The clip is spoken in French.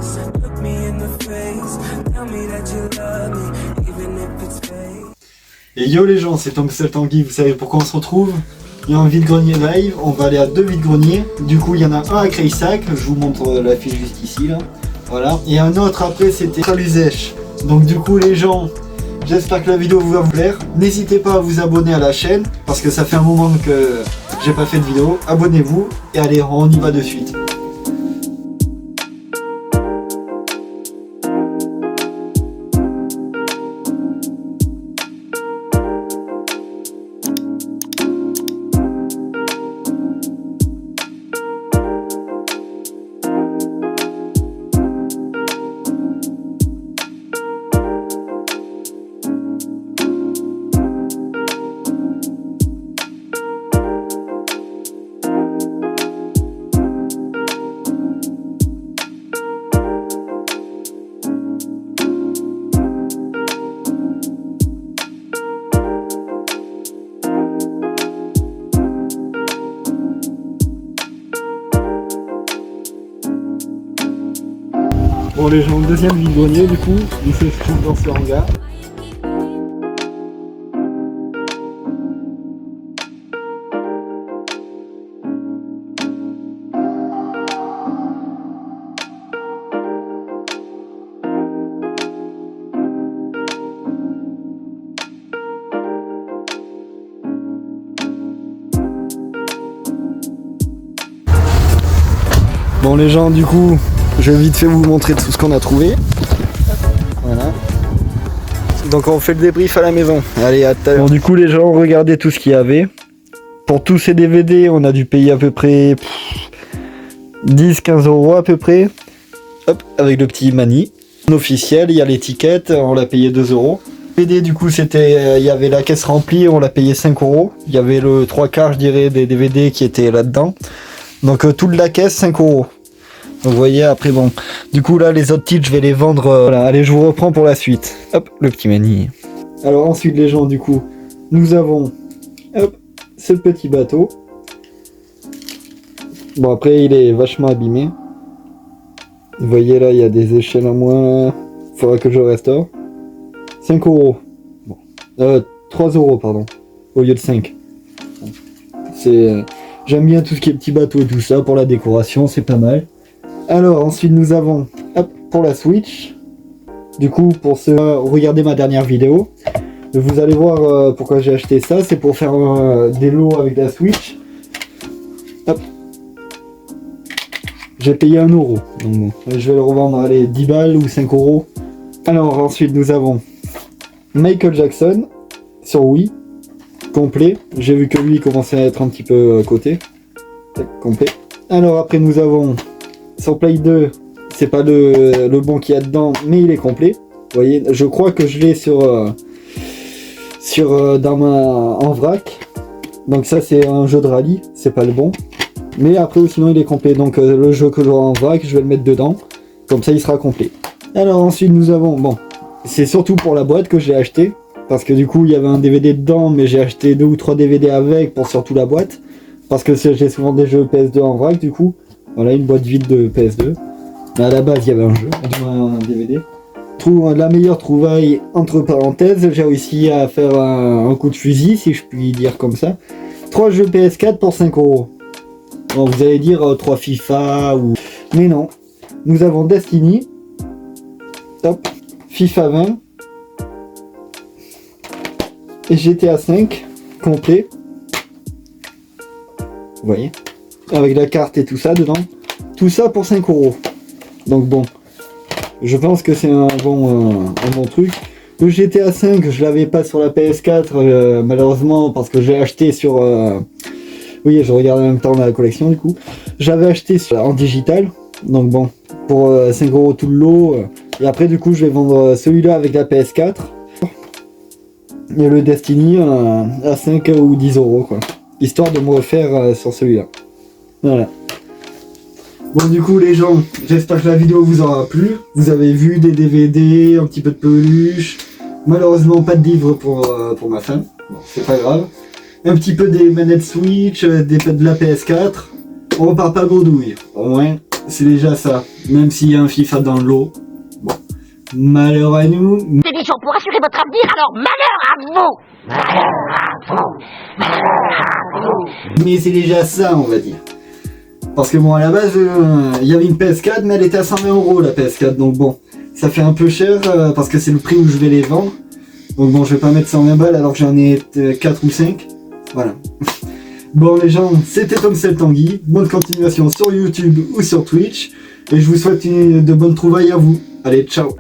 Look me in the face, tell me that you love me, even if it's fake. Et yo les gens, c'est Tanguy, vous savez pourquoi on se retrouve? Il y a un vide-grenier live, on va aller à 2 vide-greniers. Du coup il y en a un à Creysac, je vous montre l'affiche juste ici là. Voilà. Et un autre après c'était à Luzèche. Donc du coup les gens, j'espère que la vidéo va vous plaire. N'hésitez pas à vous abonner à la chaîne, parce que ça fait un moment que j'ai pas fait de vidéo. Abonnez-vous et allez, on y va de suite. Bon les gens, deuxième vide-grenier du coup, il se trouve dans ce hangar. Bon les gens, du coup, je vais vite fait vous montrer tout ce qu'on a trouvé. Voilà. Donc on fait le débrief à la maison. Allez, à tout à l'heure. Bon du coup les gens, regardez tout ce qu'il y avait. Pour tous ces DVD, on a dû payer à peu près 10-15 € à peu près. Hop, avec le petit mani. Officiel, il y a l'étiquette, on l'a payé 2 €. DVD du coup c'était, il y avait la caisse remplie, on l'a payé 5 €. Il y avait le 3/4 je dirais des DVD qui étaient là-dedans. Donc toute la caisse 5 €. Donc vous voyez, après bon, du coup là les autres titres je vais les vendre, voilà, allez je vous reprends pour la suite. Hop, le petit mani. Alors ensuite les gens du coup, nous avons, hop, ce petit bateau. Bon après il est vachement abîmé. Vous voyez là il y a des échelles en moins, faudra que je le restaure. 5 €. Bon. 3 € pardon, au lieu de 5. C'est, j'aime bien tout ce qui est petit bateau et tout ça, pour la décoration c'est pas mal. Alors ensuite nous avons, hop, pour la Switch, du coup pour ceux regardez ma dernière vidéo, vous allez voir pourquoi j'ai acheté ça, c'est pour faire des lots avec la Switch. Hop, j'ai payé 1 €, donc bon, je vais le revendre, allez, 10 balles ou 5 €. Alors ensuite nous avons Michael Jackson sur Wii, complet, j'ai vu que lui commençait à être un petit peu côté, complet. Alors après nous avons sur Play 2, c'est pas le bon qu'il y a dedans, mais il est complet. Vous voyez, je crois que je l'ai en vrac. Donc ça c'est un jeu de rallye, c'est pas le bon. Mais après sinon il est complet. Donc le jeu que j'aurai en vrac, je vais le mettre dedans. Comme ça il sera complet. Alors ensuite nous avons, bon, c'est surtout pour la boîte que j'ai acheté. Parce que du coup il y avait un DVD dedans, mais j'ai acheté 2 ou 3 DVD avec pour surtout la boîte. Parce que j'ai souvent des jeux PS2 en vrac du coup. Voilà, une boîte vide de PS2. Mais à la base, il y avait un jeu, un DVD. La meilleure trouvaille, entre parenthèses, j'ai réussi à faire un coup de fusil, si je puis dire comme ça. 3 jeux PS4 pour 5 €. Bon, vous allez dire 3 FIFA ou... Mais non. Nous avons Destiny. Top. FIFA 20. Et GTA 5. Complet. Vous voyez, avec la carte et tout ça dedans. Tout ça pour 5 €. Donc bon, je pense que c'est un bon truc. Le GTA 5, je l'avais pas sur la PS4 malheureusement parce que j'ai acheté sur... Oui, je regarde en même temps la collection du coup. J'avais acheté en digital. Donc bon, pour 5 € tout le lot. Et après du coup je vais vendre celui-là avec la PS4. Et le Destiny à 5 ou 10 € quoi. Histoire de me refaire sur celui-là. Voilà. Bon du coup les gens, j'espère que la vidéo vous aura plu. Vous avez vu des DVD, un petit peu de peluche. Malheureusement pas de livre pour ma femme. Bon, c'est pas grave. Un petit peu des manettes Switch, de la PS4. On repart pas gourdouille. Au moins, c'est déjà ça. Même s'il y a un FIFA dans le lot. Bon. Malheur à nous. C'est des gens pour assurer votre avenir, alors malheur à vous! Malheur à vous! Malheur à vous! Mais c'est déjà ça, on va dire. Parce que bon, à la base, il y avait une PS4, mais elle était à 120 € la PS4. Donc bon, ça fait un peu cher parce que c'est le prix où je vais les vendre. Donc bon, je vais pas mettre 120 balles alors que j'en ai 4 ou 5. Voilà. Bon les gens, c'était Tom Sel Tanguy. Bonne continuation sur YouTube ou sur Twitch. Et je vous souhaite de bonnes trouvailles à vous. Allez, ciao!